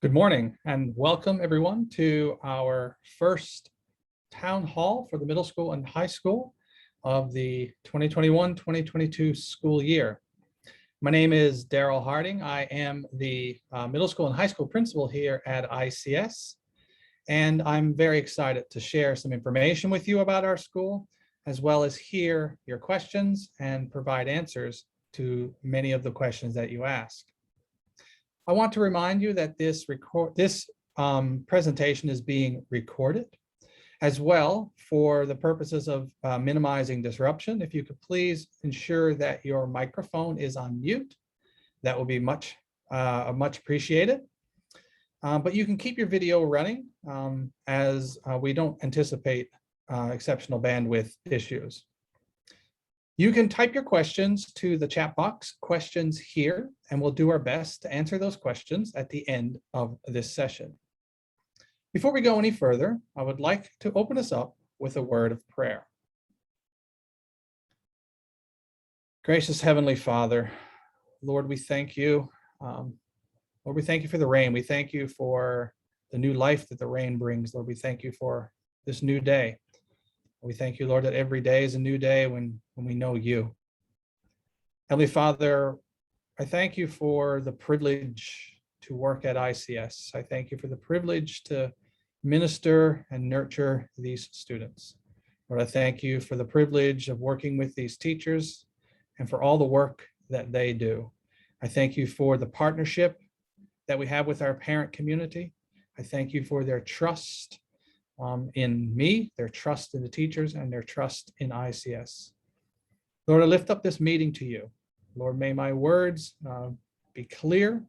Good morning and welcome everyone to our first town hall for the middle school and high school of the 2021-2022 school year. My name is Darryl Harding. I am the middle school and high school principal here at ICS, and I'm very excited to share some information with you about our school, as well as hear your questions and provide answers to many of the questions that you ask. I want to remind you that this presentation is being recorded as well for the purposes of minimizing disruption. If you could please ensure that your microphone is on mute, that will be much appreciated. But you can keep your video running as we don't anticipate exceptional bandwidth issues. You can type your questions to the chat box, questions here, and we'll do our best to answer those questions at the end of this session. Before we go any further, I would like to open us up with a word of prayer. Gracious Heavenly Father, Lord, we thank you. Lord, we thank you for the rain. We thank you for the new life that the rain brings. Lord, we thank you for this new day. We thank you, Lord, that every day is a new day when we know you. Heavenly Father, I thank you for the privilege to work at ICS. I thank you for the privilege to minister and nurture these students. Lord, I thank you for the privilege of working with these teachers and for all the work that they do. I thank you for the partnership that we have with our parent community. I thank you for their trust in me, their trust in the teachers, and their trust in ICS. Lord, I lift up this meeting to you. Lord, may my words be clear.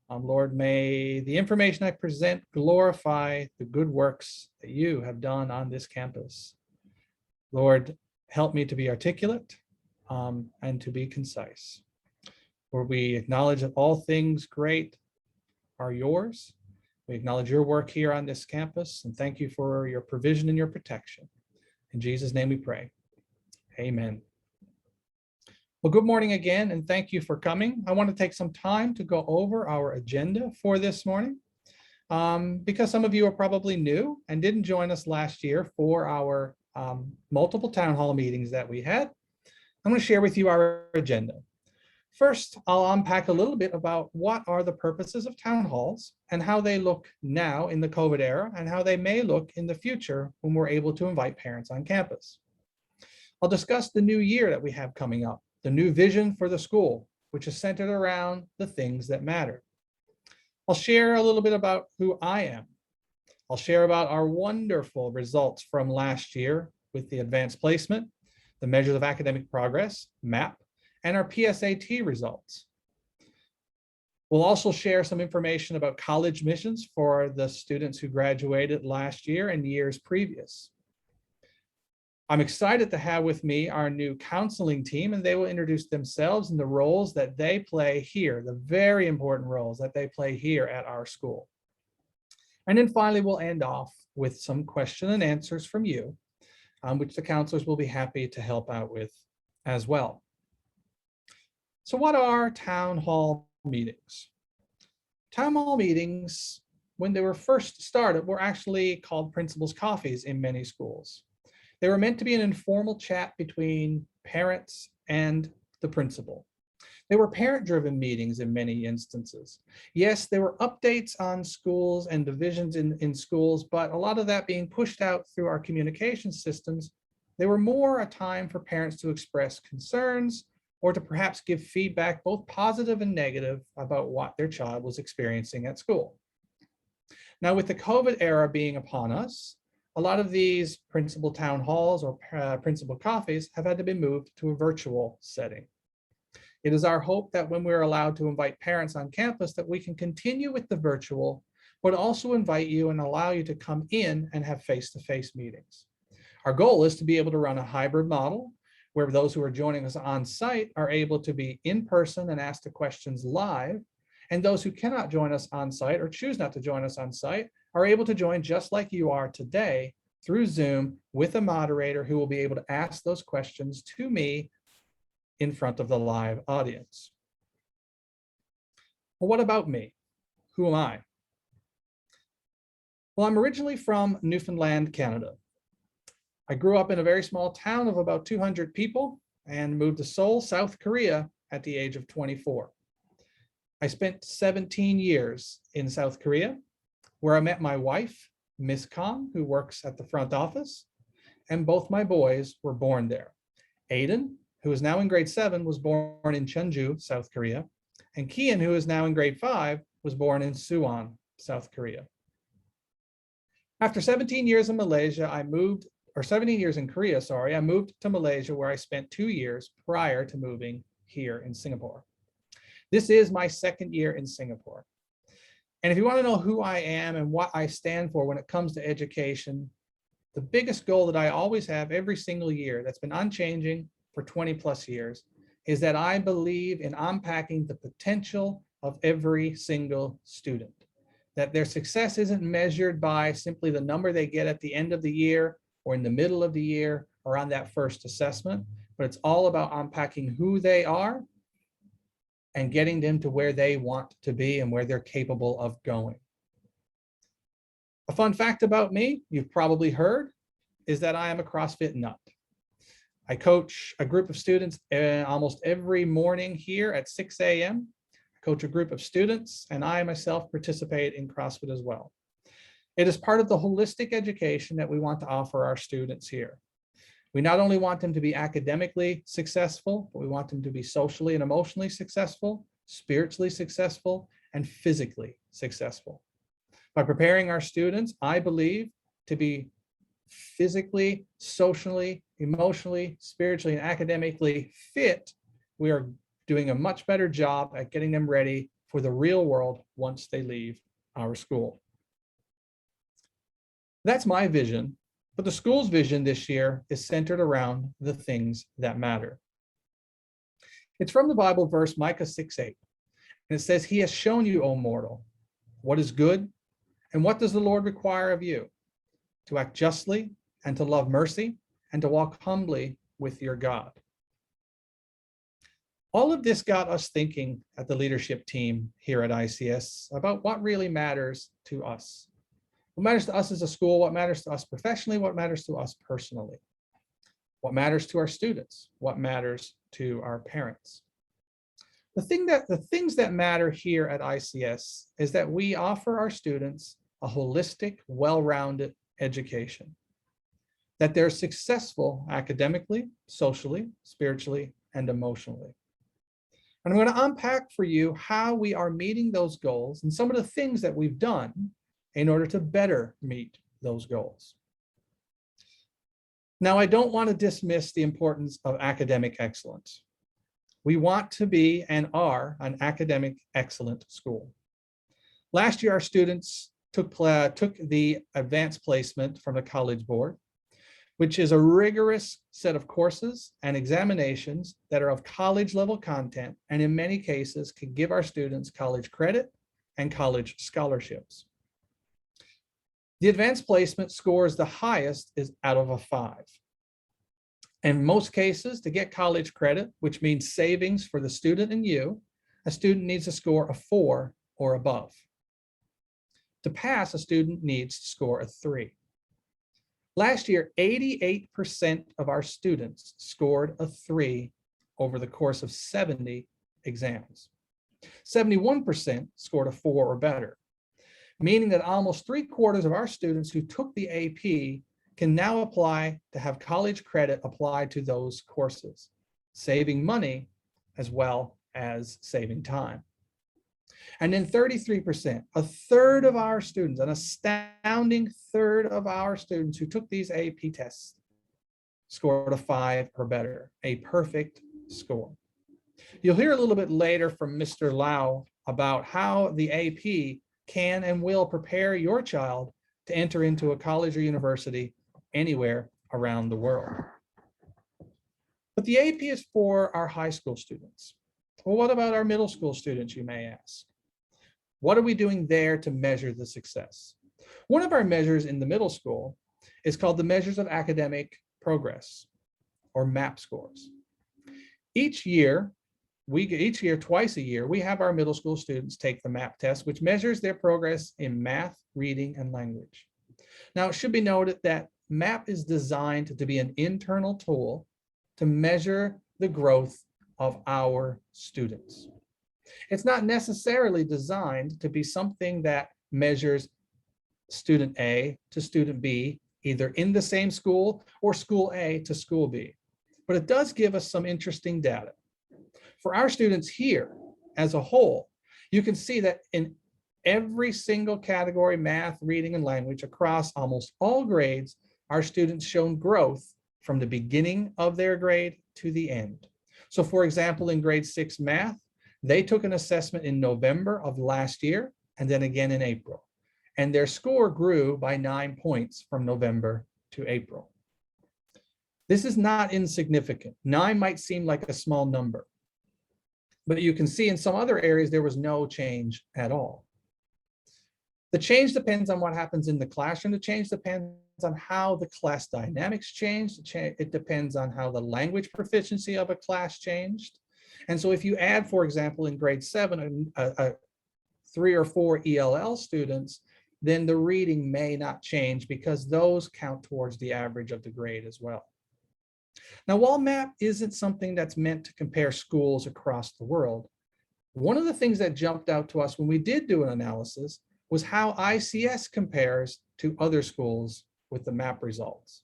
Lord, may the information I present glorify the good works that you have done on this campus. Lord, help me to be articulate and to be concise. Lord, we acknowledge that all things great are yours. We acknowledge your work here on this campus and thank you for your provision and your protection. In Jesus' name we pray. Amen. Well, good morning again, and thank you for coming. I want to take some time to go over our agenda for this morning because some of you are probably new and didn't join us last year for our multiple town hall meetings that we had. I'm going to share with you our agenda. First, I'll unpack a little bit about what are the purposes of town halls and how they look now in the COVID era and how they may look in the future when we're able to invite parents on campus. I'll discuss the new year that we have coming up, the new vision for the school, which is centered around the things that matter. I'll share a little bit about who I am. I'll share about our wonderful results from last year with the advanced placement, the measures of academic progress, MAP, and our PSAT results. We'll also share some information about college missions for the students who graduated last year and years previous. I'm excited to have with me our new counseling team, and they will introduce themselves and the roles that they play here, the very important roles that they play here at our school. And then finally, we'll end off with some question and answers from you, which the counselors will be happy to help out with as well. So what are town hall meetings? Town hall meetings, when they were first started, were actually called principals' coffees in many schools. They were meant to be an informal chat between parents and the principal. They were parent-driven meetings in many instances. Yes, there were updates on schools and divisions in schools, but a lot of that being pushed out through our communication systems, they were more a time for parents to express concerns or to perhaps give feedback, both positive and negative, about what their child was experiencing at school. Now, with the COVID era being upon us, a lot of these principal town halls or principal coffees have had to be moved to a virtual setting. It is our hope that when we're allowed to invite parents on campus that we can continue with the virtual, but also invite you and allow you to come in and have face-to-face meetings. Our goal is to be able to run a hybrid model where those who are joining us on site are able to be in person and ask the questions live, and those who cannot join us on site or choose not to join us on site are able to join just like you are today through Zoom with a moderator who will be able to ask those questions to me in front of the live audience. Well, what about me? Who am I? Well, I'm originally from Newfoundland, Canada. I grew up in a very small town of about 200 people and moved to Seoul, South Korea at the age of 24. I spent 17 years in South Korea, where I met my wife, Miss Kong, who works at the front office, and both my boys were born there. Aiden, who is now in grade 7, was born in Cheonju, South Korea, and Kian, who is now in grade 5, was born in Suwon, South Korea. After 17 years in Malaysia, 17 years in Korea, I moved to Malaysia, where I spent 2 years prior to moving here in Singapore. This is my second year in Singapore. And if you want to know who I am and what I stand for when it comes to education, the biggest goal that I always have every single year, that's been unchanging for 20 plus years, is that I believe in unpacking the potential of every single student. That their success isn't measured by simply the number they get at the end of the year or in the middle of the year or on that first assessment, but it's all about unpacking who they are and getting them to where they want to be and where they're capable of going. A fun fact about me, you've probably heard, is that I am a CrossFit nut. I coach a group of students almost every morning here at 6 a.m. I coach a group of students, and I myself participate in CrossFit as well. It is part of the holistic education that we want to offer our students here. We not only want them to be academically successful, but we want them to be socially and emotionally successful, spiritually successful, and physically successful. By preparing our students, I believe, to be physically, socially, emotionally, spiritually, and academically fit, we are doing a much better job at getting them ready for the real world once they leave our school. That's my vision, but the school's vision this year is centered around the things that matter. It's from the Bible verse Micah 6:8, and it says, "He has shown you, O mortal, what is good, and what does the Lord require of you? To act justly, and to love mercy, and to walk humbly with your God." All of this got us thinking at the leadership team here at ICS about what really matters to us. What matters to us as a school, what matters to us professionally, what matters to us personally, what matters to our students, what matters to our parents. The things that matter here at ICS is that we offer our students a holistic, well-rounded education, that they're successful academically, socially, spiritually, and emotionally. And I'm going to unpack for you how we are meeting those goals and some of the things that we've done in order to better meet those goals. Now, I don't want to dismiss the importance of academic excellence. We want to be and are an academic excellent school. Last year, our students took the advanced placement from the College Board, which is a rigorous set of courses and examinations that are of college level content, and in many cases can give our students college credit and college scholarships. The advanced placement scores the highest is out of a 5. In most cases, to get college credit, which means savings for the student and you, a student needs to score a 4 or above. To pass, a student needs to score a 3. Last year, 88% of our students scored a 3 over the course of 70 exams. 71% scored a 4 or better, meaning that almost 3/4 of our students who took the AP can now apply to have college credit applied to those courses, saving money as well as saving time. And then 33%, a third of our students, an astounding third of our students who took these AP tests scored a 5 or better, a perfect score. You'll hear a little bit later from Mr. Lau about how the AP can and will prepare your child to enter into a college or university anywhere around the world. But the AP is for our high school students. Well, what about our middle school students, you may ask? What are we doing there to measure the success? One of our measures in the middle school is called the Measures of Academic Progress, or MAP scores. Each year, twice a year, we have our middle school students take the MAP test, which measures their progress in math, reading, and language. Now, it should be noted that MAP is designed to be an internal tool to measure the growth of our students. It's not necessarily designed to be something that measures student A to student B, either in the same school or school A to school B. But it does give us some interesting data. For our students here as a whole, you can see that in every single category, math, reading, and language, across almost all grades, our students shown growth from the beginning of their grade to the end. So for example, in grade 6 math, they took an assessment in November of last year and then again in April. And their score grew by 9 points from November to April. This is not insignificant. 9 might seem like a small number, but you can see in some other areas there was no change at all. The change depends on what happens in the classroom. The change depends on how the class dynamics changed. It depends on how the language proficiency of a class changed. And so if you add, for example, in grade 7, 3 or 4 ELL students, then the reading may not change because those count towards the average of the grade as well. Now, while MAP isn't something that's meant to compare schools across the world, one of the things that jumped out to us when we did do an analysis was how ICS compares to other schools with the MAP results.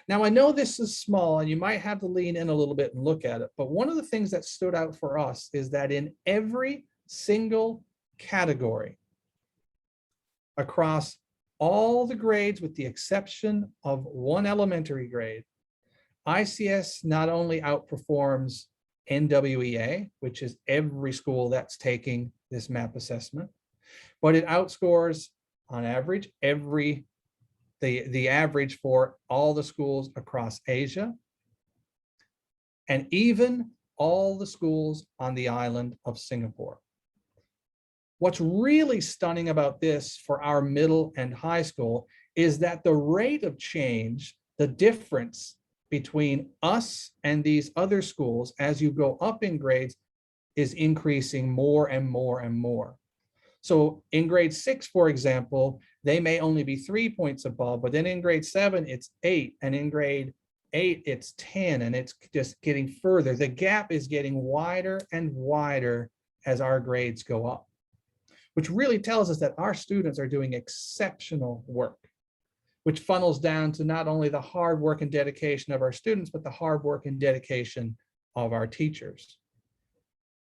Now, I know this is small and you might have to lean in a little bit and look at it, but one of the things that stood out for us is that in every single category across all the grades, with the exception of one elementary grade, ICS not only outperforms NWEA, which is every school that's taking this MAP assessment, but it outscores on average the average for all the schools across Asia, and even all the schools on the island of Singapore. What's really stunning about this for our middle and high school is that the rate of change, the difference between us and these other schools as you go up in grades, is increasing more and more and more. So in grade 6, for example, they may only be 3 points above, but then in grade 7, it's 8, and in grade 8, it's 10, and it's just getting further. The gap is getting wider and wider as our grades go up, which really tells us that our students are doing exceptional work, which funnels down to not only the hard work and dedication of our students, but the hard work and dedication of our teachers,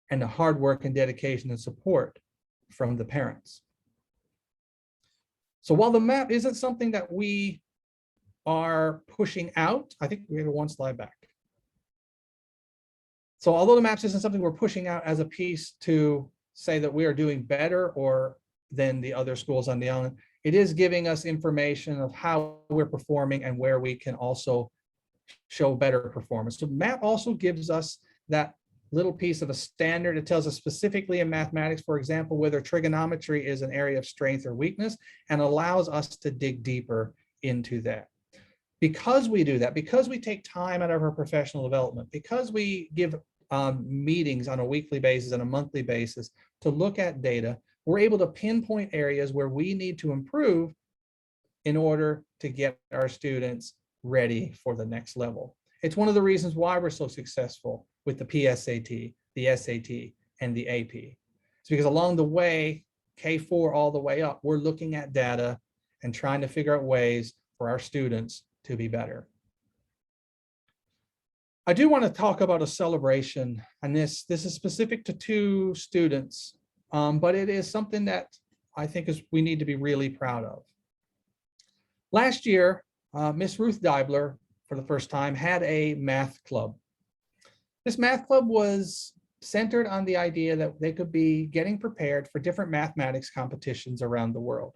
and the hard work and dedication and support from the parents. So while the MAP isn't something that we are pushing out, I think we have one slide back. So although the MAPS isn't something we're pushing out as a piece to say that we are doing better or than the other schools on the island, it is giving us information of how we're performing and where we can also show better performance. So MAP also gives us that little piece of a standard. It tells us specifically in mathematics, for example, whether trigonometry is an area of strength or weakness, and allows us to dig deeper into that. Because we do that, because we take time out of our professional development, because we give meetings on a weekly basis and a monthly basis to look at data, we're able to pinpoint areas where we need to improve in order to get our students ready for the next level. It's one of the reasons why we're so successful with the PSAT, the SAT, and the AP. It's because along the way, K4 all the way up, we're looking at data and trying to figure out ways for our students to be better. I do want to talk about a celebration, and this is specific to 2 students, but it is something that I think we need to be really proud of. Last year, Miss Ruth Deibler, for the first time, had a math club. This math club was centered on the idea that they could be getting prepared for different mathematics competitions around the world.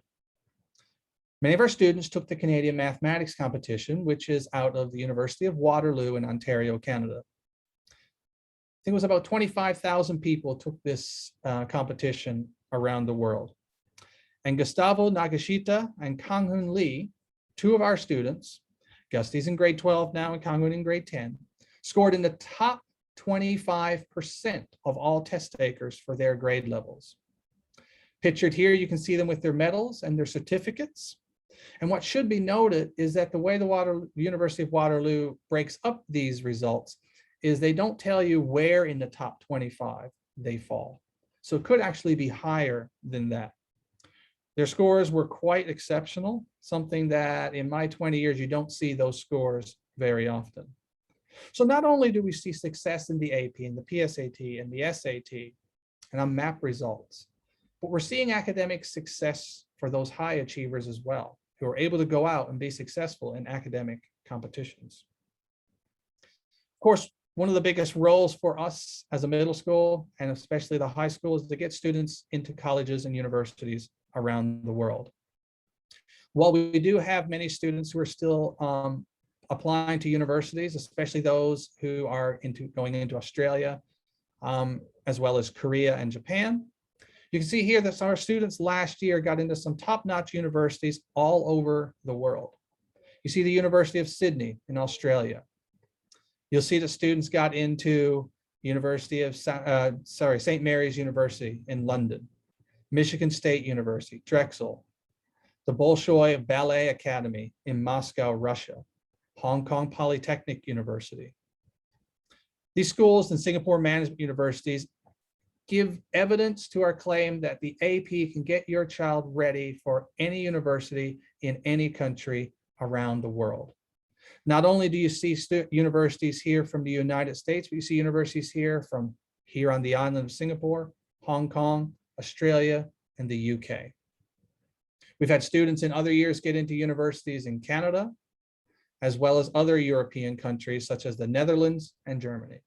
Many of our students took the Canadian Mathematics Competition, which is out of the University of Waterloo in Ontario, Canada. I think it was about 25,000 people took this competition around the world. And Gustavo Nagashita and Kanghun Lee, 2 of our students, Gusty's in grade 12 now and Kanghun in grade 10, scored in the top 25% of all test takers for their grade levels. Pictured here, you can see them with their medals and their certificates. And what should be noted is that the way the University of Waterloo breaks up these results is they don't tell you where in the top 25 they fall. So it could actually be higher than that. Their scores were quite exceptional, something that in my 20 years, you don't see those scores very often. So not only do we see success in the AP and the PSAT and the SAT and on MAP results, but we're seeing academic success for those high achievers as well, who are able to go out and be successful in academic competitions. Of course, one of the biggest roles for us as a middle school, and especially the high school, is to get students into colleges and universities around the world. While we do have many students who are still applying to universities, especially those who are going into Australia, as well as Korea and Japan, you can see here that our students last year got into some top-notch universities all over the world. You see the University of Sydney in Australia. You'll see that students got into St. Mary's University in London, Michigan State University, Drexel, the Bolshoi Ballet Academy in Moscow, Russia, Hong Kong Polytechnic University. These schools and Singapore management universities give evidence to our claim that the AP can get your child ready for any university in any country around the world. Not only do you see universities here from the United States, but you see universities here on the island of Singapore, Hong Kong, Australia, and the UK. We've had students in other years get into universities in Canada, as well as other European countries such as the Netherlands and Germany.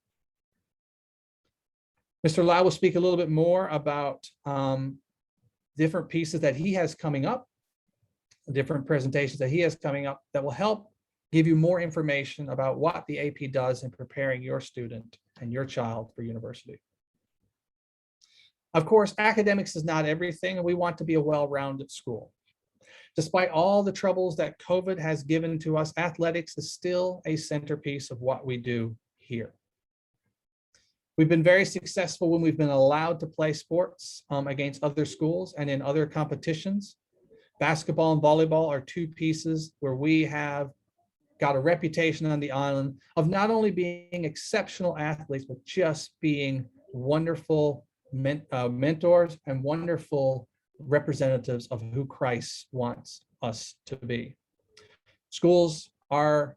Mr. Lau will speak a little bit more about different pieces that he has coming up, different presentations that he has coming up that will help give you more information about what the AP does in preparing your student and your child for university. Of course, academics is not everything, and we want to be a well-rounded school. Despite all the troubles that COVID has given to us, athletics is still a centerpiece of what we do here. We've been very successful when we've been allowed to play sports against other schools and in other competitions. Basketball and volleyball are two pieces where we have got a reputation on the island of not only being exceptional athletes, but just being wonderful mentors and wonderful representatives of who Christ wants us to be. Schools are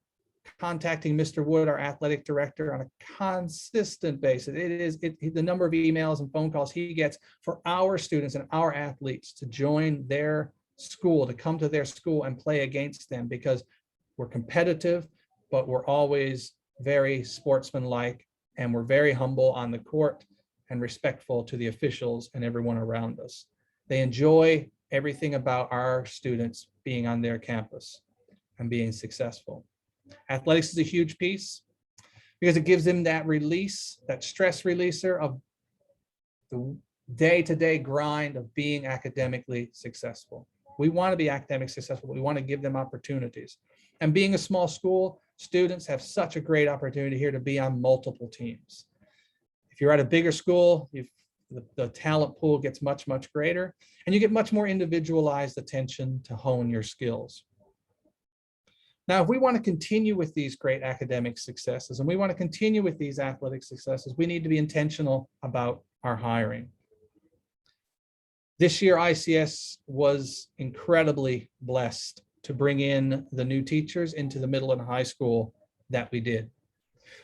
contacting Mr. Wood, our athletic director, on a consistent basis. The number of emails and phone calls he gets for our students and our athletes to join their school, to come to their school and play against them, because we're competitive, but we're always very sportsmanlike, and we're very humble on the court and respectful to the officials and everyone around us. They enjoy everything about our students being on their campus and being successful. Athletics is a huge piece because it gives them that release, that stress releaser of the day-to-day grind of being academically successful. We want to be academically successful, but we want to give them opportunities. And being a small school, students have such a great opportunity here to be on multiple teams. If you're at a bigger school, the talent pool gets much, much greater, and you get much more individualized attention to hone your skills. Now, if we want to continue with these great academic successes and we want to continue with these athletic successes, we need to be intentional about our hiring. This year, ICS was incredibly blessed to bring in the new teachers into the middle and high school that we did.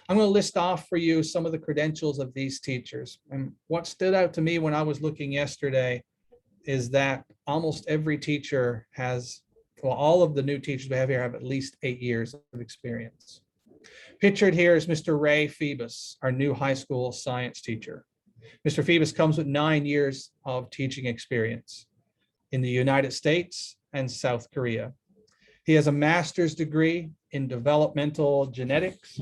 I'm going to list off for you some of the credentials of these teachers. And what stood out to me when I was looking yesterday is that almost every teacher has, well, all of the new teachers we have here have at least 8 years of experience. Pictured here is Mr. Ray Phoebus, our new high school science teacher. Mr. Phoebus comes with 9 years of teaching experience in the United States and South Korea. He has a master's degree in developmental genetics,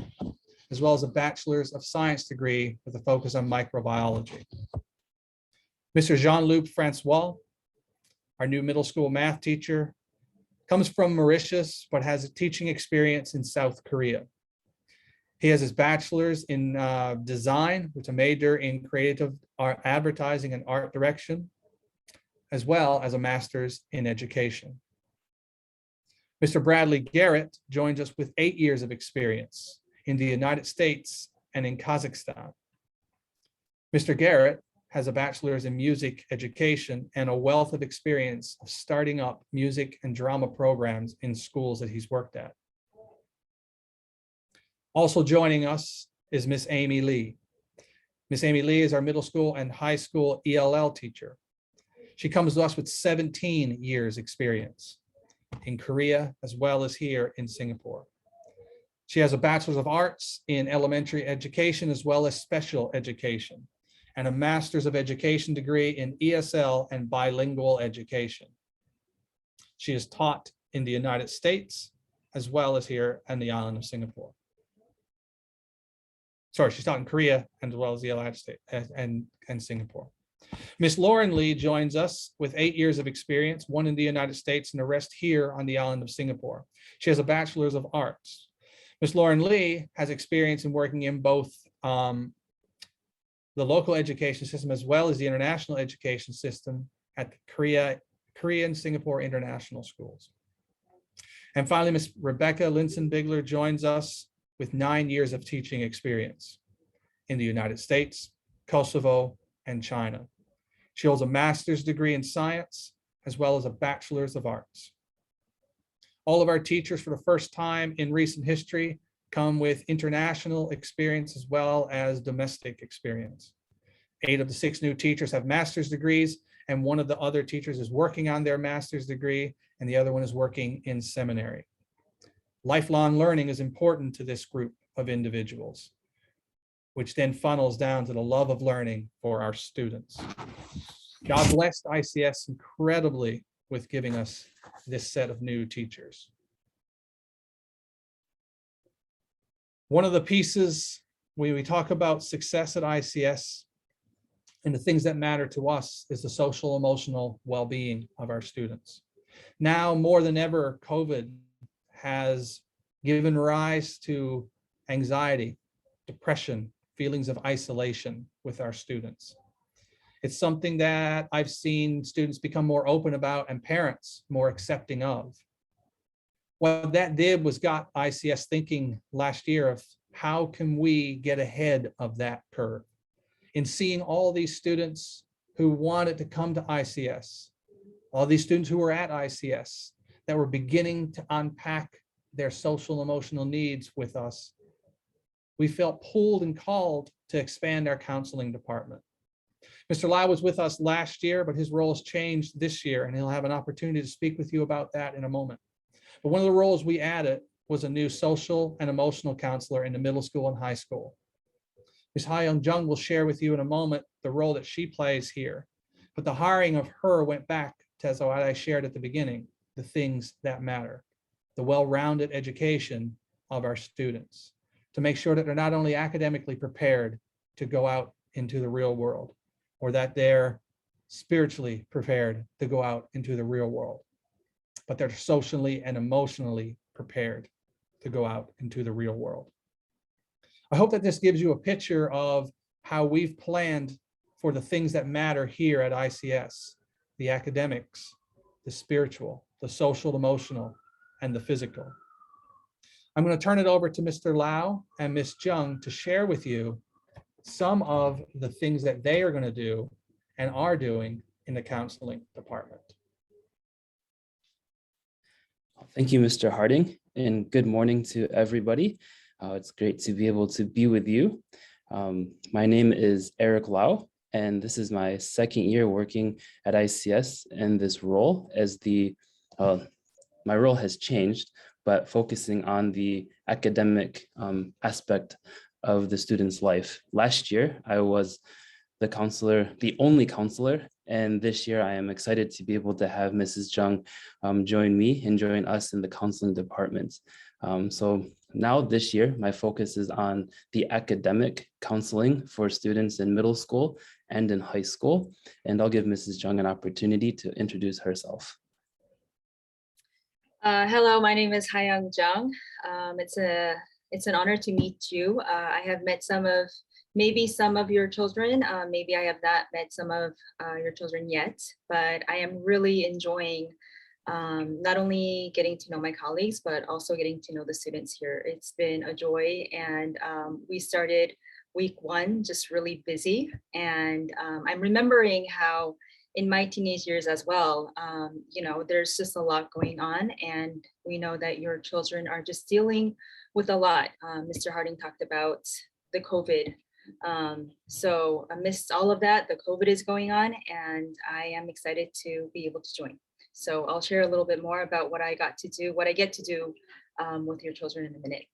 as well as a bachelor's of science degree with a focus on microbiology. Mr. Jean-Luc Francois, our new middle school math teacher, comes from Mauritius, but has a teaching experience in South Korea. He has his bachelor's in design with a major in creative art, advertising and art direction, as well as a master's in education. Mr. Bradley Garrett joins us with 8 years of experience in the United States and in Kazakhstan. Mr. Garrett has a bachelor's in music education and a wealth of experience of starting up music and drama programs in schools that he's worked at. Also joining us is Miss Amy Lee. Miss Amy Lee is our middle school and high school ELL teacher. She comes to us with 17 years experience in Korea as well as here in Singapore. She has a bachelor's of arts in elementary education as well as special education, and a master's of education degree in ESL and bilingual education. She is taught in the United States as well as here on the island of Singapore. Sorry, she's taught in Korea as well as the United States and Singapore. Miss Lauren Lee joins us with 8 years of experience, 1 in the United States and the rest here on the island of Singapore. She has a bachelor's of arts. Miss Lauren Lee has experience in working in both the local education system as well as the international education system at the Korean Singapore International Schools. And finally, Ms. Rebecca Linson-Bigler joins us with 9 years of teaching experience in the United States, Kosovo, and China. She holds a master's degree in science as well as a bachelor's of arts. All of our teachers for the first time in recent history come with international experience as well as domestic experience. 8 of the 6 new teachers have master's degrees, and 1 of the other teachers is working on their master's degree, and the other one is working in seminary. Lifelong learning is important to this group of individuals, which then funnels down to the love of learning for our students. God blessed ICS incredibly with giving us this set of new teachers. One of the pieces when we talk about success at ICS and the things that matter to us is the social emotional well-being of our students. Now more than ever, COVID has given rise to anxiety, depression, feelings of isolation with our students. It's something that I've seen students become more open about and parents more accepting of. What that did was got ICS thinking last year of how can we get ahead of that curve in seeing all these students who wanted to come to ICS, all these students who were at ICS that were beginning to unpack their social emotional needs with us. We felt pulled and called to expand our counseling department. Mr. Lau was with us last year, but his role has changed this year, and he'll have an opportunity to speak with you about that in a moment. But one of the roles we added was a new social and emotional counselor in the middle school and high school. Ms. Ha-Young Jung will share with you in a moment the role that she plays here. But the hiring of her went back to what I shared at the beginning, the things that matter, the well-rounded education of our students, to make sure that they're not only academically prepared to go out into the real world, or that they're spiritually prepared to go out into the real world, but they're socially and emotionally prepared to go out into the real world. I hope that this gives you a picture of how we've planned for the things that matter here at ICS, the academics, the spiritual, the social, emotional, and the physical. I'm going to turn it over to Mr. Lau and Ms. Jung to share with you some of the things that they are going to do and are doing in the counseling department. Thank you, Mr. Harding, and good morning to everybody. It's great to be able to be with you. My name is Eric Lau, and this is my 2nd year working at ICS in this role as my role has changed, but focusing on the academic aspect of the student's life. Last year, I was the only counselor, and this year I am excited to be able to have Mrs. Jung join me and join us in the counseling department. So now this year, my focus is on the academic counseling for students in middle school and in high school, and I'll give Mrs. Jung an opportunity to introduce herself. Hello, my name is Ha-Young Jung. It's an honor to meet you. I have met maybe some of your children. Maybe I have not met some of your children yet, but I am really enjoying not only getting to know my colleagues, but also getting to know the students here. It's been a joy, and we started week one just really busy. And I'm remembering how in my teenage years as well, there's just a lot going on, and we know that your children are just dealing with a lot. Mr. Harding talked about the COVID. So amidst all of that, the COVID is going on, and I am excited to be able to join. So I'll share a little bit more about what I get to do with your children in a minute.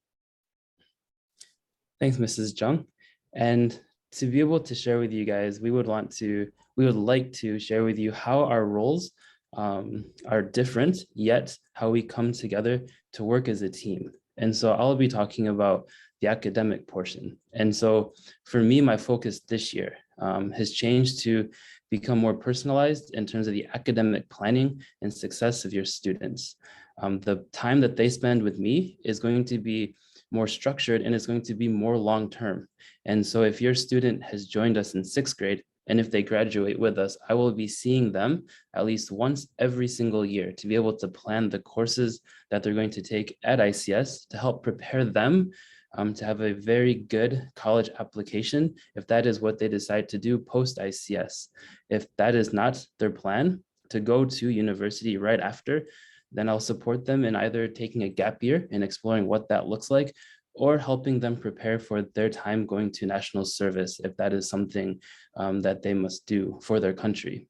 Thanks, Mrs. Jung. And to be able to share with you guys, we would like to share with you how our roles are different, yet how we come together to work as a team. And so I'll be talking about the academic portion. And so for me, my focus this year has changed to become more personalized in terms of the academic planning and success of your students. The time that they spend with me is going to be more structured, and it's going to be more long-term. And so if your student has joined us in 6th grade, and if they graduate with us, I will be seeing them at least once every single year to be able to plan the courses that they're going to take at ICS to help prepare them to have a very good college application if that is what they decide to do post ICS. If that is not their plan to go to university right after, then I'll support them in either taking a gap year and exploring what that looks like, or helping them prepare for their time going to national service if that is something that they must do for their country.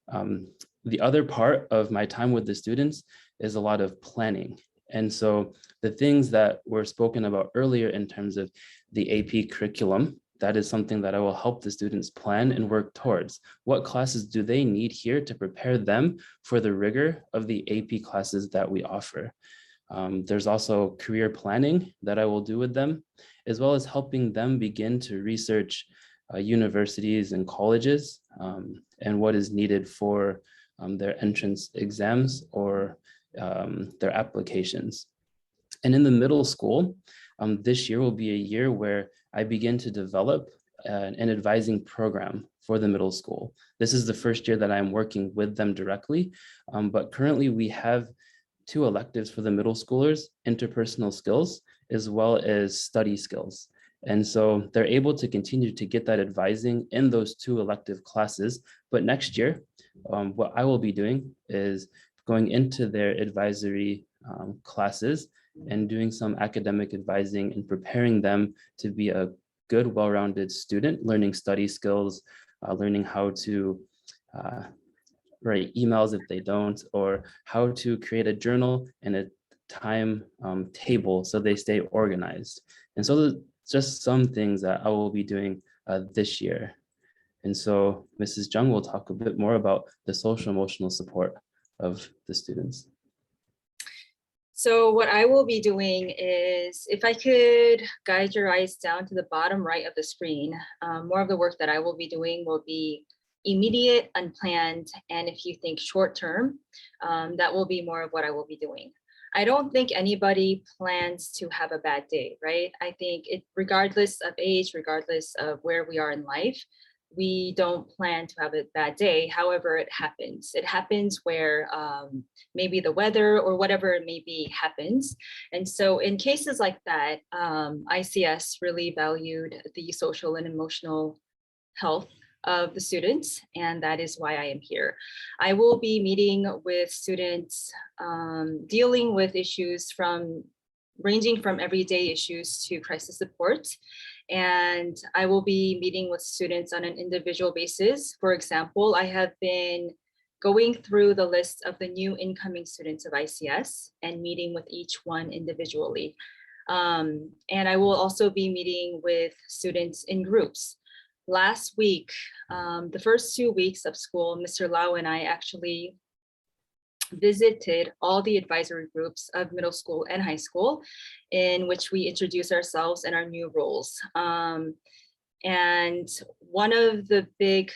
The other part of my time with the students is a lot of planning. And so the things that were spoken about earlier in terms of the AP curriculum, that is something that I will help the students plan and work towards. What classes do they need here to prepare them for the rigor of the AP classes that we offer? There's also career planning that I will do with them, as well as helping them begin to research universities and colleges and what is needed for their entrance exams or their applications. And in the middle school, this year will be a year where I begin to develop an advising program for the middle school. This is the first year that I'm working with them directly, but currently we have 2 electives for the middle schoolers: interpersonal skills as well as study skills. And so they're able to continue to get that advising in those 2 elective classes. But next year, what I will be doing is going into their advisory classes and doing some academic advising and preparing them to be a good, well-rounded student, learning study skills, learning how to write emails if they don't, or how to create a journal and a time table so they stay organized. And so there's just some things that I will be doing this year. And so Mrs. Jung will talk a bit more about the social emotional support of the students. So what I will be doing is, if I could guide your eyes down to the bottom right of the screen, more of the work that I will be doing will be immediate, unplanned, and if you think short term, that will be more of what I will be doing. I don't think anybody plans to have a bad day, right? I think regardless of age, regardless of where we are in life, we don't plan to have a bad day. However, it happens. It happens where maybe the weather or whatever it may be happens. And so in cases like that, ICS really valued the social and emotional health of the students, and that is why I am here. I will be meeting with students dealing with issues ranging from everyday issues to crisis support. And I will be meeting with students on an individual basis. For example, I have been going through the list of the new incoming students of ICS and meeting with each one individually. And I will also be meeting with students in groups. Last week, the first 2 weeks of school, Mr. Lau and I actually visited all the advisory groups of middle school and high school, in which we introduce ourselves and our new roles. And one of the big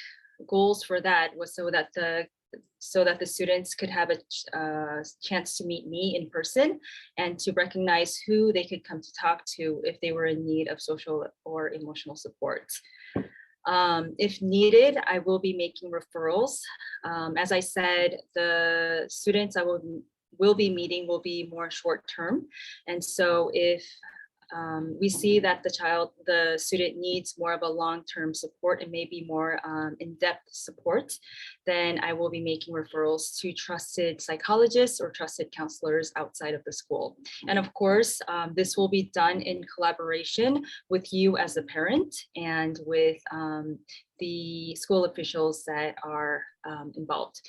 goals for that was so that the students could have a chance to meet me in person and to recognize who they could come to talk to if they were in need of social or emotional support. If needed, I will be making referrals. As I said, the students I will be meeting will be more short term. And so if we see that the student needs more of a long-term support and maybe more in-depth support, then I will be making referrals to trusted psychologists or trusted counselors outside of the school. And of course, this will be done in collaboration with you as a parent and with the school officials that are involved.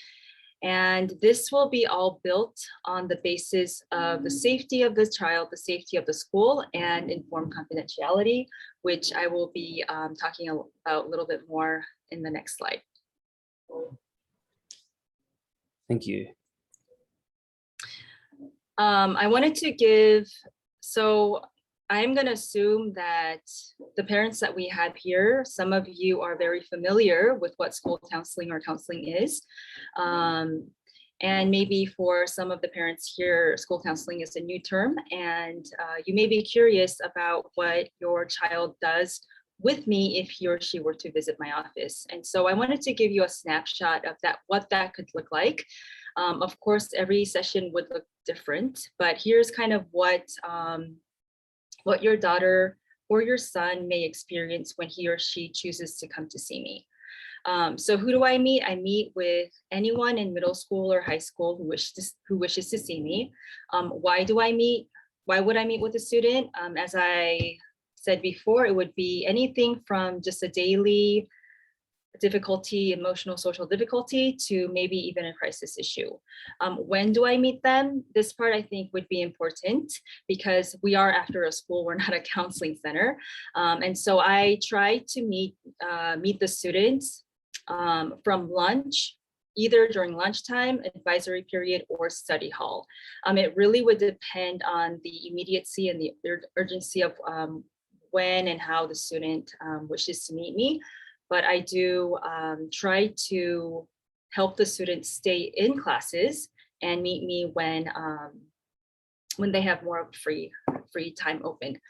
And this will be all built on the basis of the safety of the child, the safety of the school, and informed confidentiality, which I will be talking about a little bit more in the next slide. Thank you. I wanted to give, so I'm going to assume that the parents that we have here, some of you are very familiar with what school counseling or counseling is. And maybe for some of the parents here, school counseling is a new term, and you may be curious about what your child does with me if he or she were to visit my office. And so I wanted to give you a snapshot of that, what that could look like. Of course, every session would look different, but here's kind of what your daughter or your son may experience when he or she chooses to come to see me. So who do I meet? I meet with anyone in middle school or high school who wishes to see me. Why do I meet? Why would I meet with a student? As I said before, it would be anything from just a daily difficulty, emotional, social difficulty, to maybe even a crisis issue. When do I meet them? This part I think would be important because we are after a school, we're not a counseling center. And so I try to meet the students from lunch, either during lunchtime, advisory period, or study hall. It really would depend on the immediacy and the urgency of when and how the student wishes to meet me. But I do try to help the students stay in classes and meet me when they have more free time open.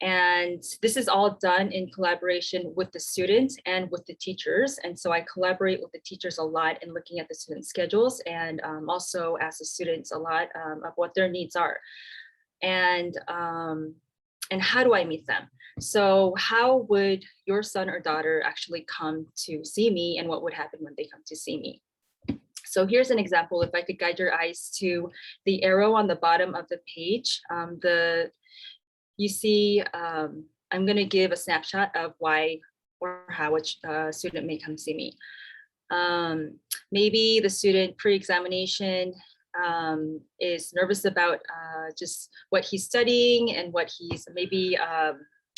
And this is all done in collaboration with the students and with the teachers. And so I collaborate with the teachers a lot in looking at the student schedules, and also ask the students a lot of what their needs are. And how do I meet them? So how would your son or daughter actually come to see me, and what would happen when they come to see me? So here's an example. If I could guide your eyes to the arrow on the bottom of the page, you see, I'm going to give a snapshot of why or how a student may come see me. Maybe the student pre-examination is nervous about just what he's studying and what he's maybe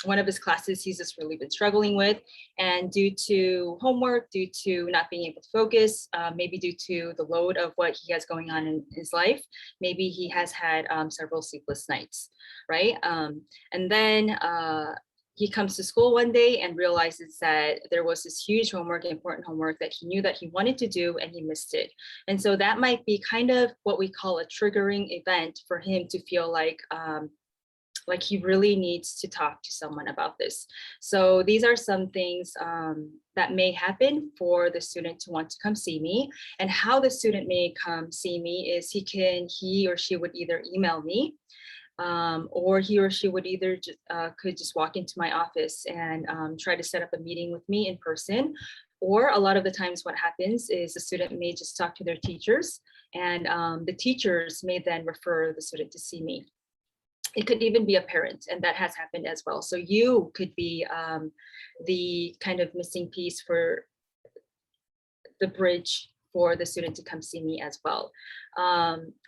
one of his classes he's just really been struggling with, and due to homework, due to not being able to focus, maybe due to the load of what he has going on in his life, maybe he has had several sleepless nights, right? And then he comes to school one day and realizes that there was this huge homework, important homework that he knew that he wanted to do, and he missed it. And so that might be kind of what we call a triggering event for him to feel like he really needs to talk to someone about this. So these are some things that may happen for the student to want to come see me. And how the student may come see me is he or she would either email me, or he or she would either could just walk into my office and try to set up a meeting with me in person. Or a lot of the times what happens is the student may just talk to their teachers, and the teachers may then refer the student to see me. It could even be a parent, and that has happened as well. So you could be the kind of missing piece for the bridge for the student to come see me as well.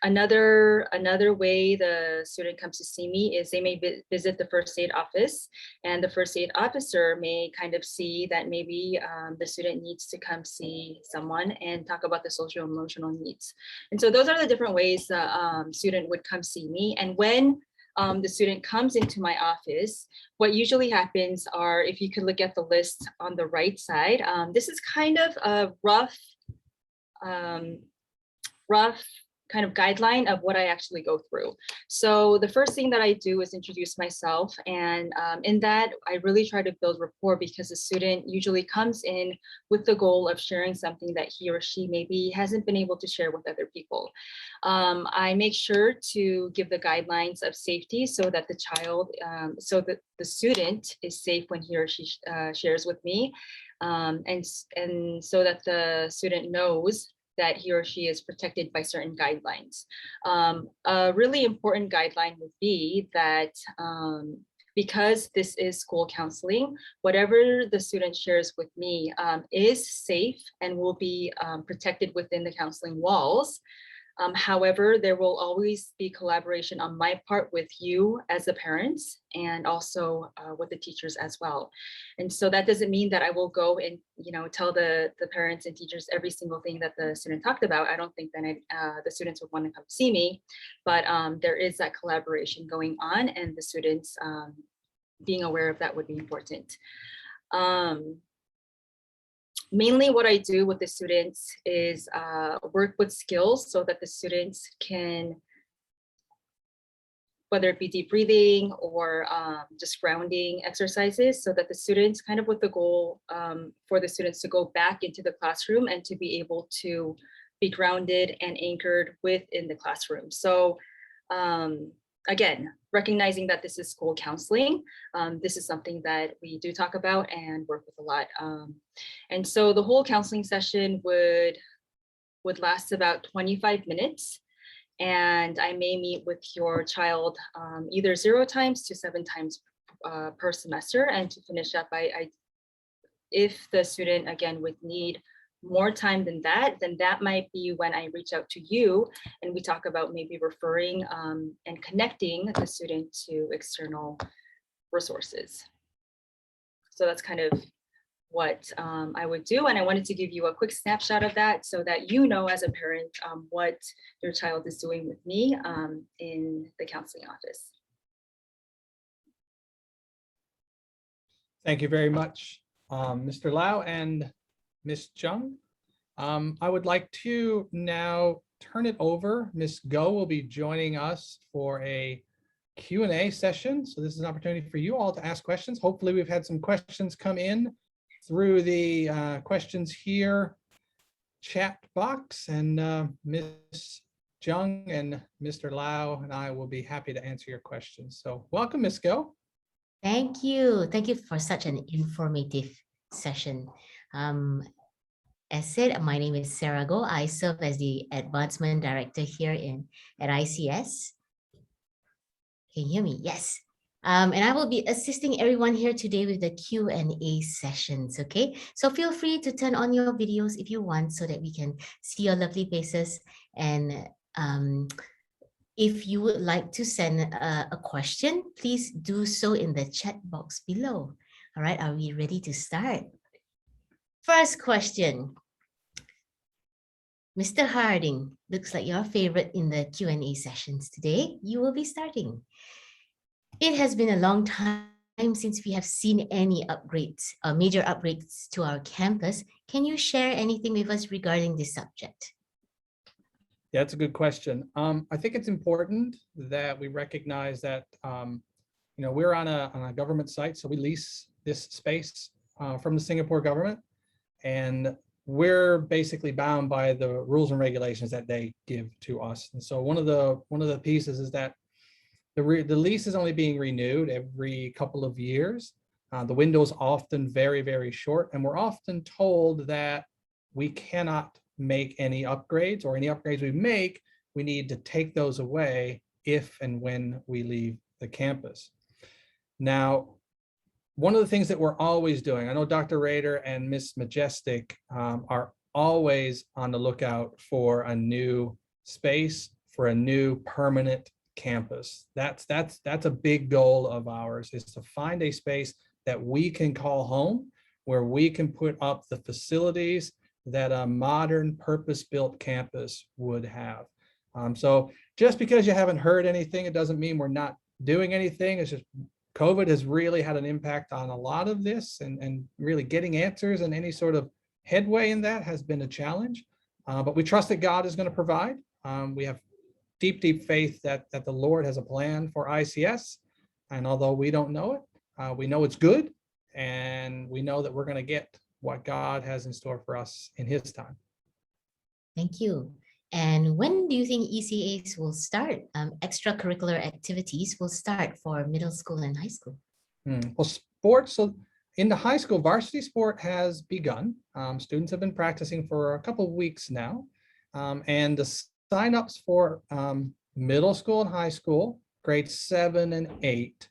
Another way the student comes to see me is they may visit the first aid office, and the first aid officer may kind of see that maybe the student needs to come see someone and talk about the social emotional needs. And so those are the different ways the student would come see me. And when the student comes into my office, what usually happens are, if you could look at the list on the right side, this is kind of a rough kind of guideline of what I actually go through. So the first thing that I do is introduce myself. And in that, I really try to build rapport because the student usually comes in with the goal of sharing something that he or she maybe hasn't been able to share with other people. I make sure to give the guidelines of safety so that the child, so that the student is safe when he or she shares with me. And so that the student knows that he or she is protected by certain guidelines. A really important guideline would be that because this is school counseling, whatever the student shares with me is safe and will be protected within the counseling walls. However, there will always be collaboration on my part with you as the parents and also with the teachers as well. And so that doesn't mean that I will go and tell the parents and teachers every single thing that the student talked about. I don't think that the students would want to come see me, but there is that collaboration going on, and the students being aware of that would be important. Mainly what I do with the students is work with skills so that the students can, whether it be deep breathing or just grounding exercises, so that the students kind of with the goal for the students to go back into the classroom and to be able to be grounded and anchored within the classroom. So again, recognizing that this is school counseling, this is something that we do talk about and work with a lot. And so the whole counseling session would last about 25 minutes. And I may meet with your child either 0 times to 7 times per semester. And to finish up, if the student, again, would need more time than that, then that might be when I reach out to you and we talk about maybe referring and connecting the student to external resources. So that's kind of what I would do. And I wanted to give you a quick snapshot of that so that you know as a parent what your child is doing with me in the counseling office. Thank you very much, Mr. Lau and Ms. Chung. I would like to now turn it over. Ms. Go will be joining us for a Q&A session. So this is an opportunity for you all to ask questions. Hopefully we've had some questions come in through the questions here chat box, and Ms. Jung and Mr. Lau and I will be happy to answer your questions. So welcome, Ms. Go. Thank you. Thank you for such an informative session. As said, my name is Sarah Go. I serve as the Advancement Director here at ICS. Can you hear me? Yes. And I will be assisting everyone here today with the Q&A sessions, okay? So feel free to turn on your videos if you want so that we can see your lovely faces. And if you would like to send a question, please do so in the chat box below. All right, are we ready to start? First question. Mr. Harding, looks like your favorite in the Q&A sessions today. You will be starting. It has been a long time since we have seen any upgrades, major upgrades to our campus. Can you share anything with us regarding this subject? Yeah, that's a good question. I think it's important that we recognize that we're on a government site, so we lease this space from the Singapore government, and we're basically bound by the rules and regulations that they give to us. And so one of the pieces is that the lease is only being renewed every couple of years. The window is often very, very short, and we're often told that we cannot make any upgrades, or any upgrades we make, we need to take those away if and when we leave the campus. Now, one of the things that we're always doing, I know Dr. Rader and Ms. Majestic are always on the lookout for a new space, for a new permanent campus. That's a big goal of ours, is to find a space that we can call home, where we can put up the facilities that a modern purpose-built campus would have. So just because you haven't heard anything, it doesn't mean we're not doing anything. It's just COVID has really had an impact on a lot of this, and really getting answers and any sort of headway in that has been a challenge. But we trust that God is going to provide. We have deep, deep faith that the Lord has a plan for ICS. And although we don't know it, we know it's good. And we know that we're going to get what God has in store for us in his time. Thank you. And when do you think ECAs will start? Extracurricular activities will start for middle school and high school. Well, sports, so in the high school, varsity sport has begun. Students have been practicing for a couple of weeks now. And the signups for middle school and high school, grades 7 and 8,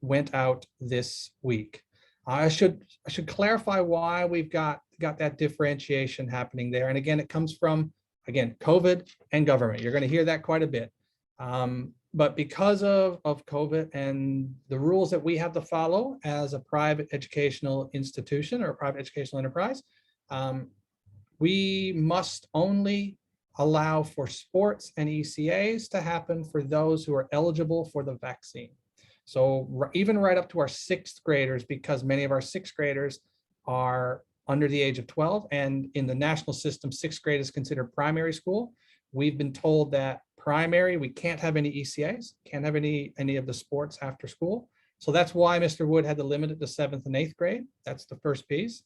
went out this week. I should clarify why we've got that differentiation happening there. And again, it comes from, again, COVID and government. You're going to hear that quite a bit. But because of COVID and the rules that we have to follow as a private educational institution or a private educational enterprise, we must only allow for sports and ECAs to happen for those who are eligible for the vaccine. So even right up to our 6th graders, because many of our 6th graders are under the age of 12, and in the national system, 6th grade is considered primary school. We've been told that primary, we can't have any ECAs, can't have any of the sports after school. So that's why Mr. Wood had to limit it to 7th and 8th grade. That's the first piece.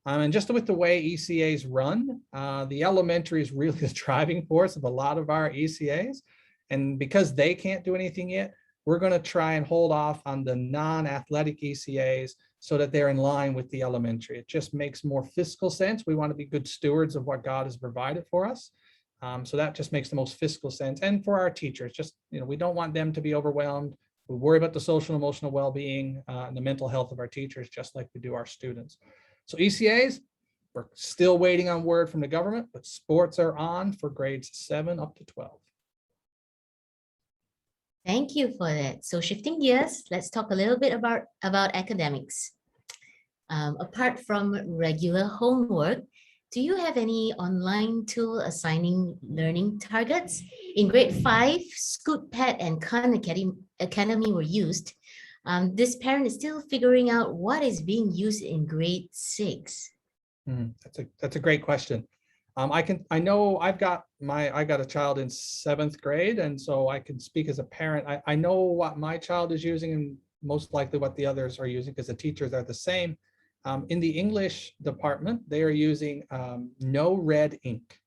And just with the way ECAs run, the elementary is really the driving force of a lot of our ECAs. And because they can't do anything yet, we're going to try and hold off on the non-athletic ECAs so that they're in line with the elementary. It just makes more fiscal sense. We want to be good stewards of what God has provided for us. So that just makes the most fiscal sense. And for our teachers, just, we don't want them to be overwhelmed. We worry about the social and emotional well-being and the mental health of our teachers, just like we do our students. So ECAs, we're still waiting on word from the government, but sports are on for grades 7 up to 12. Thank you for that. So shifting gears, let's talk a little bit about academics. Apart from regular homework, do you have any online tool assigning learning targets? In grade 5, ScootPad and Khan Academy were used. This parent is still figuring out what is being used in grade 6. That's a great question. I know I've got a child in 7th grade, and so I can speak as a parent. I know what my child is using and most likely what the others are using because the teachers are the same. In the English department, they are using No Red Ink.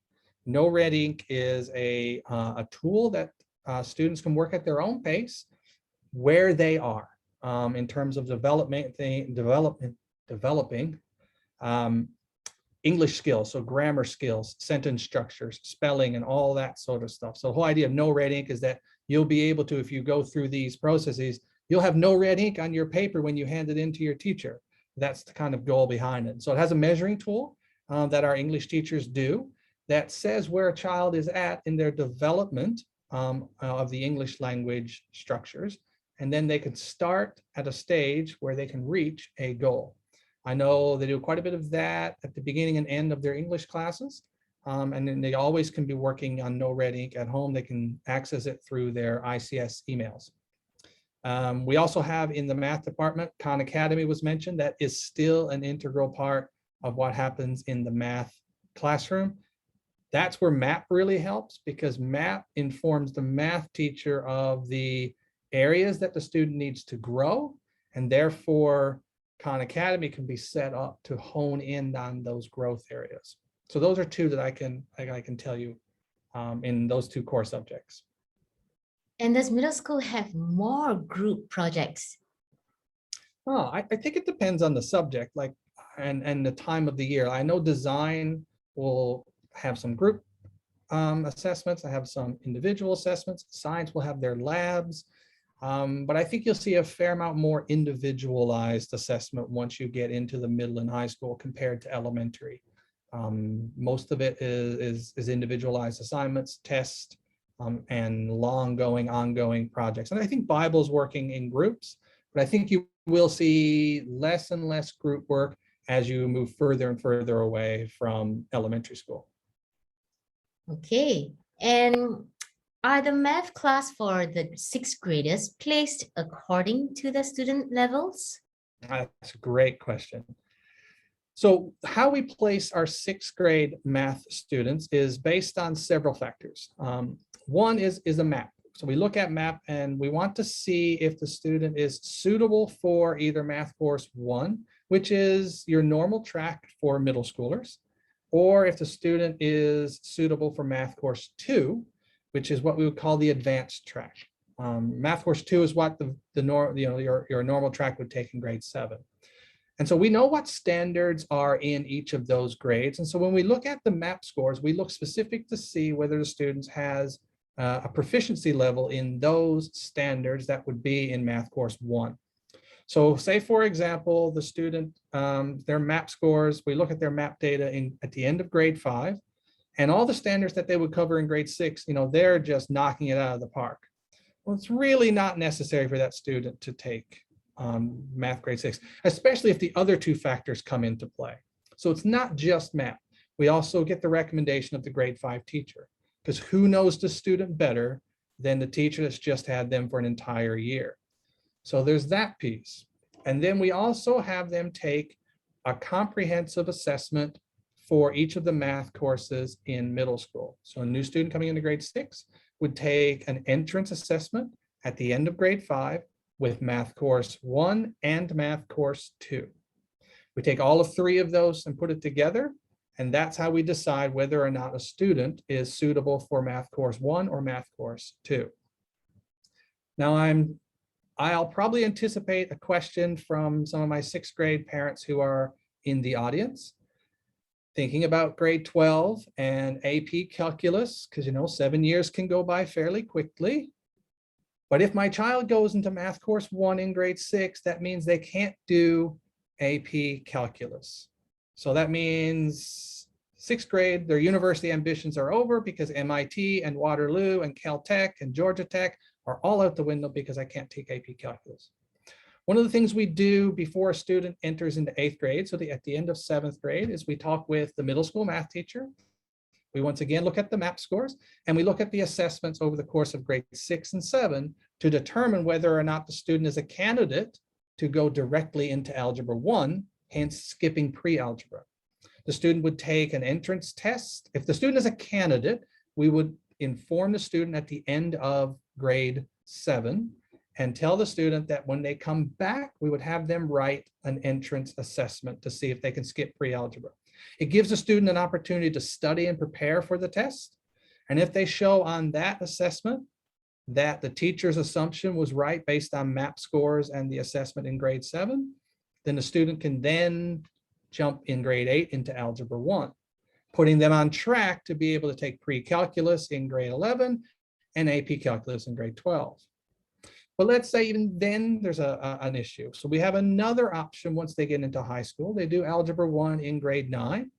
No Red Ink is a tool that students can work at their own pace where they are in terms of developing English skills, so grammar skills, sentence structures, spelling, and all that sort of stuff. So the whole idea of no red ink is that you'll be able to, if you go through these processes, you'll have no red ink on your paper when you hand it in to your teacher. That's the kind of goal behind it. So it has a measuring tool that our English teachers do that says where a child is at in their development of the English language structures. And then they can start at a stage where they can reach a goal. I know they do quite a bit of that at the beginning and end of their English classes. And then they always can be working on No Red Ink at home. They can access it through their ICS emails. We also have in the math department, Khan Academy was mentioned. That is still an integral part of what happens in the math classroom. That's where MAP really helps because MAP informs the math teacher of the areas that the student needs to grow, and therefore Khan Academy can be set up to hone in on those growth areas. So those are two that I can tell you in those two core subjects. And does middle school have more group projects? Oh, I think it depends on the subject, like and the time of the year. I know design will have some group assessments. I have some individual assessments. Science will have their labs. But I think you'll see a fair amount more individualized assessment once you get into the middle and high school compared to elementary. Most of it is individualized assignments, tests, and ongoing projects. And I think Bible's working in groups, but I think you will see less and less group work as you move further and further away from elementary school. Okay. And are the math class for the 6th graders placed according to the student levels? That's a great question. So how we place our sixth grade math students is based on several factors. One is a map. So we look at map and we want to see if the student is suitable for either math course 1, which is your normal track for middle schoolers, or if the student is suitable for math course 2, which is what we would call the advanced track. Math course 2 is what your normal track would take in grade 7. And so we know what standards are in each of those grades. And so when we look at the MAP scores, we look specific to see whether the student has a proficiency level in those standards that would be in math course 1. So say, for example, the student, their MAP scores, we look at their MAP data at the end of grade 5, and all the standards that they would cover in grade 6, they're just knocking it out of the park. Well, it's really not necessary for that student to take math grade 6, especially if the other 2 factors come into play. So it's not just math. We also get the recommendation of the grade 5 teacher, because who knows the student better than the teacher that's just had them for an entire year. So there's that piece. And then we also have them take a comprehensive assessment for each of the math courses in middle school. So a new student coming into grade 6 would take an entrance assessment at the end of grade 5 with math course 1 and math course 2. We take all of 3 of those and put it together, and that's how we decide whether or not a student is suitable for math course 1 or math course 2. Now I'll probably anticipate a question from some of my 6th grade parents who are in the audience, thinking about grade 12 and AP calculus, because 7 years can go by fairly quickly. But if my child goes into math course 1 in grade 6, that means they can't do AP calculus. So that means 6th grade, their university ambitions are over because MIT and Waterloo and Caltech and Georgia Tech are all out the window because I can't take AP calculus. One of the things we do before a student enters into 8th grade, so at the end of 7th grade, is we talk with the middle school math teacher. We once again look at the MAP scores, and we look at the assessments over the course of grade 6 and 7 to determine whether or not the student is a candidate to go directly into Algebra 1, hence skipping pre-algebra. The student would take an entrance test. If the student is a candidate, we would inform the student at the end of grade 7 and tell the student that when they come back, we would have them write an entrance assessment to see if they can skip pre-algebra. It gives the student an opportunity to study and prepare for the test. And if they show on that assessment that the teacher's assumption was right based on MAP scores and the assessment in grade 7, then the student can then jump in grade 8 into Algebra 1, putting them on track to be able to take pre-calculus in grade 11 and AP calculus in grade 12. But let's say even then there's an issue. So we have another option once they get into high school. They do Algebra 1 in grade 9,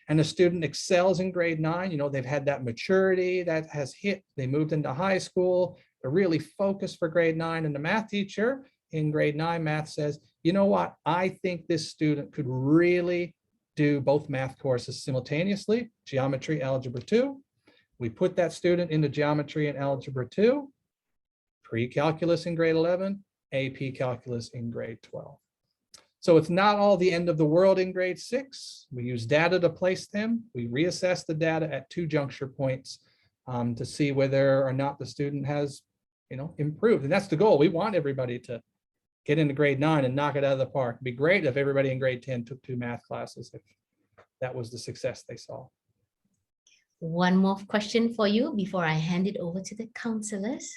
and the student excels in grade 9. They've had that maturity that has hit. They moved into high school. They're really focused for grade 9, and the math teacher in grade 9 math says, you know what? I think this student could really do both math courses simultaneously, geometry, algebra 2. We put that student into geometry and algebra 2, pre-calculus in grade 11, AP calculus in grade 12. So it's not all the end of the world in grade 6. We use data to place them. We reassess the data at 2 juncture points to see whether or not the student has, improved. And that's the goal. We want everybody to get into grade 9 and knock it out of the park. It'd be great if everybody in grade 10 took 2 math classes, if that was the success they saw. One more question for you before I hand it over to the counselors.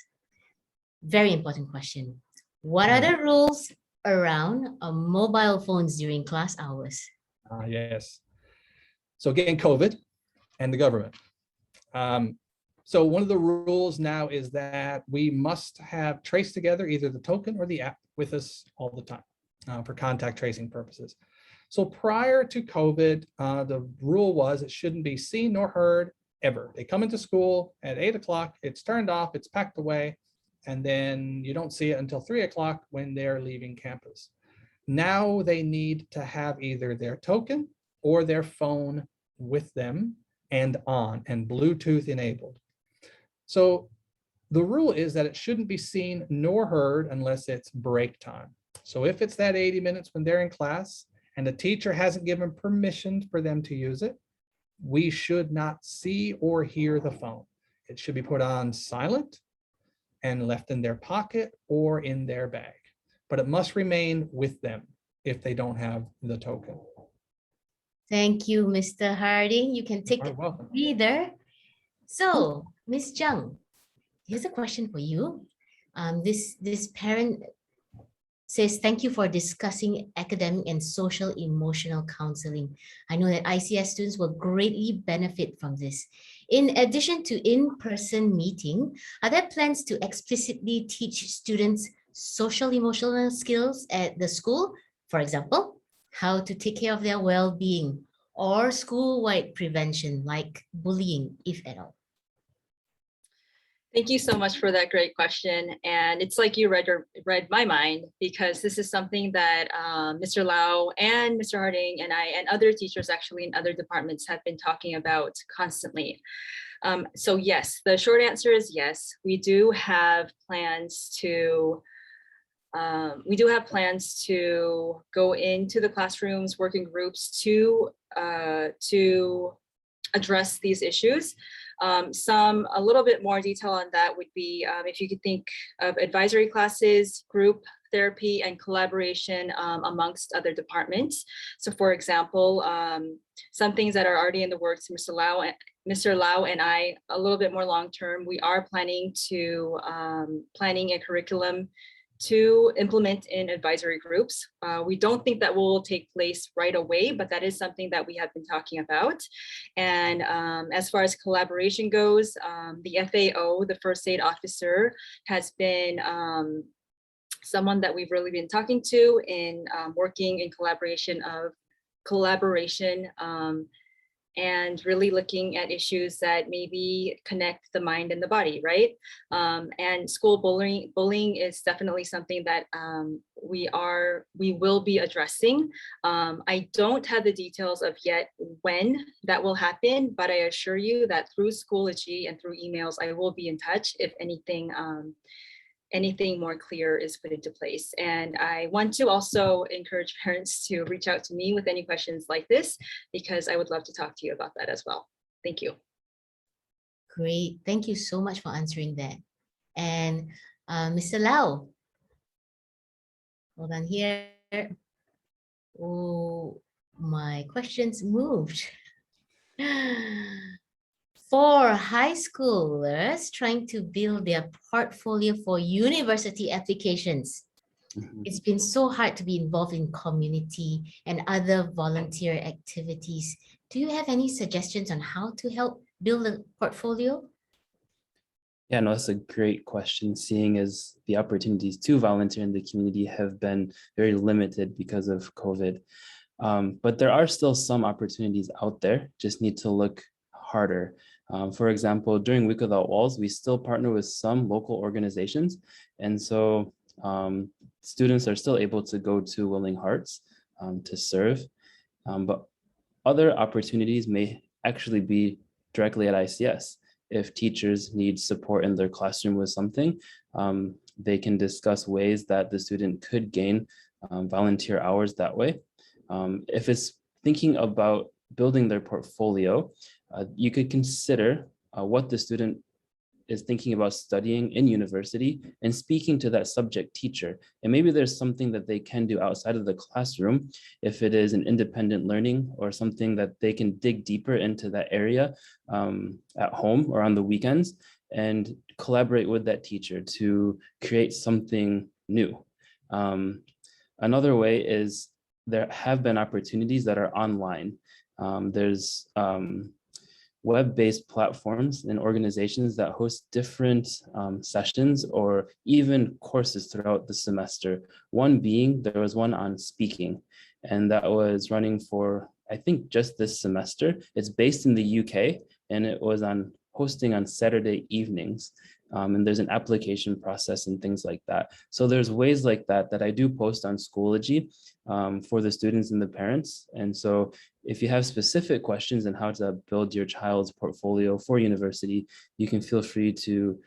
Very important question. What are the rules around mobile phones during class hours? Yes. So again, COVID and the government. So one of the rules now is that we must have traced together either the token or the app with us all the time for contact tracing purposes. So prior to COVID, the rule was it shouldn't be seen nor heard ever. They come into school at 8 o'clock, it's turned off, it's packed away, and then you don't see it until 3 o'clock when they're leaving campus. Now they need to have either their token or their phone with them and on and Bluetooth enabled. So the rule is that it shouldn't be seen nor heard unless it's break time. So if it's that 80 minutes when they're in class and the teacher hasn't given permission for them to use it, we should not see or hear the phone. It should be put on silent and left in their pocket or in their bag, but it must remain with them if they don't have the token. Thank you, Mr. Harding. You can take You're a welcome. breather. So, Ms. Jung, here's a question for you. This parent says, thank you for discussing academic and social emotional counseling. I know that ICS students will greatly benefit from this. In addition to in-person meeting, are there plans to explicitly teach students social emotional skills at the school? For example, how to take care of their well-being or school-wide prevention like bullying, if at all? Thank you so much for that great question. And it's like you read my mind, because this is something that Mr. Lau and Mr. Harding and I and other teachers actually in other departments have been talking about constantly. So yes, the short answer is yes. We do have plans to go into the classrooms, working groups to address these issues. A little bit more detail on that would be if you could think of advisory classes, group therapy, and collaboration amongst other departments. So for example, some things that are already in the works, Mr. Lau and I, a little bit more long-term, we are planning a curriculum to implement in advisory groups. We don't think that will take place right away, but that is something that we have been talking about. And as far as collaboration goes, the FAO, the first aid officer, has been someone that we've really been talking to in working in collaboration and really looking at issues that maybe connect the mind and the body, right? And school bullying is definitely something that we will be addressing. I don't have the details of yet when that will happen, but I assure you that through Schoology and through emails, I will be in touch if anything more clear is put into place. And I want to also encourage parents to reach out to me with any questions like this, because I would love to talk to you about that as well. Thank you. Great. Thank you so much for answering that. And Mr. Lau, hold on here. Oh, my questions moved. For high schoolers trying to build their portfolio for university applications, it's been so hard to be involved in community and other volunteer activities. Do you have any suggestions on how to help build a portfolio? Yeah, no, that's a great question, seeing as the opportunities to volunteer in the community have been very limited because of COVID. But there are still some opportunities out there, just need to look harder. For example, during Week Without Walls, we still partner with some local organizations. And so students are still able to go to Willing Hearts to serve. But other opportunities may actually be directly at ICS. If teachers need support in their classroom with something, they can discuss ways that the student could gain volunteer hours that way. If it's thinking about building their portfolio, you could consider what the student is thinking about studying in university and speaking to that subject teacher. And maybe there's something that they can do outside of the classroom, if it is an independent learning or something that they can dig deeper into that area at home or on the weekends and collaborate with that teacher to create something new. Another way is there have been opportunities that are online. There's web-based platforms and organizations that host different sessions or even courses throughout the semester. One being, there was one on speaking, and that was running for, I think, just this semester. It's based in the UK, and it was hosting on Saturday evenings. And there's an application process and things like that. So there's ways like that that I do post on Schoology for the students and the parents. And so if you have specific questions on how to build your child's portfolio for university, you can feel free to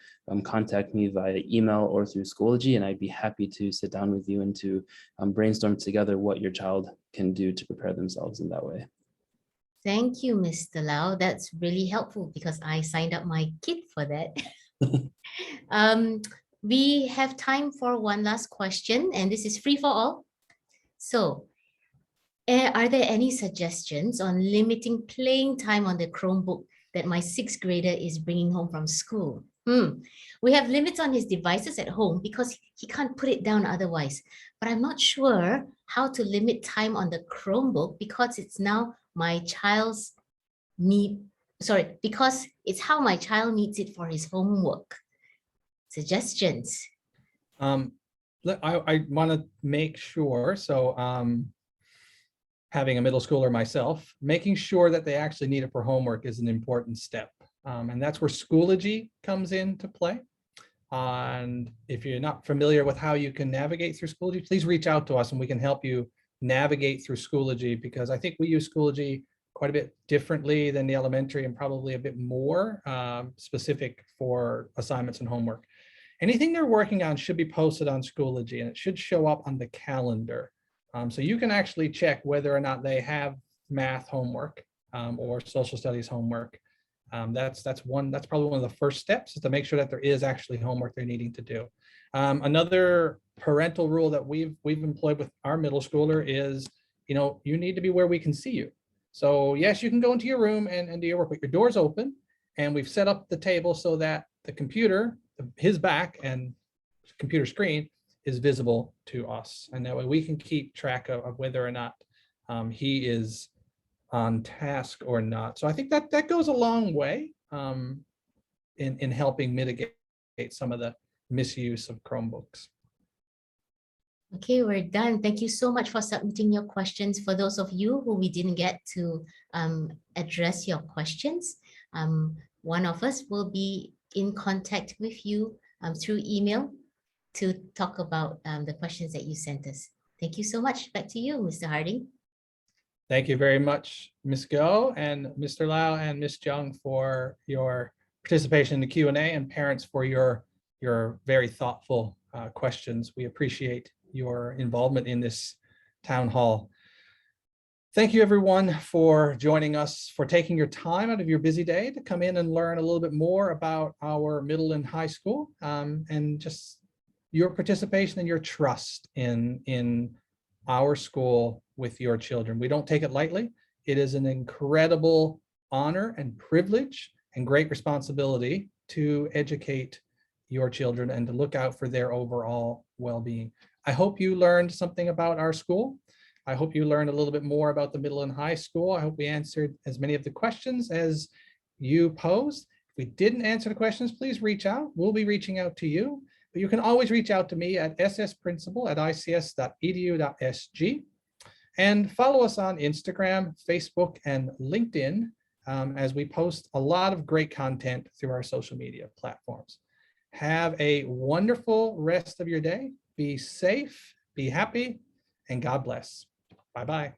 contact me via email or through Schoology, and I'd be happy to sit down with you and to brainstorm together what your child can do to prepare themselves in that way. Thank you, Mr. Lau. That's really helpful because I signed up my kid for that. We have time for one last question, and this is free for all. So, are there any suggestions on limiting playing time on the Chromebook that my 6th grader is bringing home from school? We have limits on his devices at home because he can't put it down otherwise. But I'm not sure how to limit time on the Chromebook because it's now my child's need. Sorry, because it's how my child needs it for his homework. Suggestions? I want to make sure, so having a middle schooler myself, making sure that they actually need it for homework is an important step. And that's where Schoology comes into play. And if you're not familiar with how you can navigate through Schoology, please reach out to us and we can help you navigate through Schoology, because I think we use Schoology quite a bit differently than the elementary and probably a bit more specific for assignments and homework. Anything they're working on should be posted on Schoology, and it should show up on the calendar. So you can actually check whether or not they have math homework or social studies homework. That's probably one of the first steps, is to make sure that there is actually homework they're needing to do. Another parental rule that we've employed with our middle schooler is, you need to be where we can see you. So yes, you can go into your room and do your work, but your door's open, and we've set up the table so that the computer, his back and computer screen, is visible to us, and that way we can keep track of whether or not he is on task or not. So I think that goes a long way in helping mitigate some of the misuse of Chromebooks. Okay, we're done. Thank you so much for submitting your questions. For those of you who we didn't get to address your questions, one of us will be in contact with you through email to talk about the questions that you sent us. Thank you so much. Back to you, Mr. Harding. Thank you very much, Ms. Go and Mr. Lau and Ms. Jung, for your participation in the Q&A, and parents for your very thoughtful questions. We appreciate your involvement in this town hall. Thank you, everyone, for joining us, for taking your time out of your busy day to come in and learn a little bit more about our middle and high school, and just your participation and your trust in our school with your children. We don't take it lightly. It is an incredible honor and privilege and great responsibility to educate your children and to look out for their overall well-being. I hope you learned something about our school. I hope you learned a little bit more about the middle and high school. I hope we answered as many of the questions as you posed. If we didn't answer the questions, please reach out. We'll be reaching out to you. But you can always reach out to me at ssprincipal@ics.edu.sg, and follow us on Instagram, Facebook, and LinkedIn as we post a lot of great content through our social media platforms. Have a wonderful rest of your day. Be safe, be happy, and God bless. Bye-bye.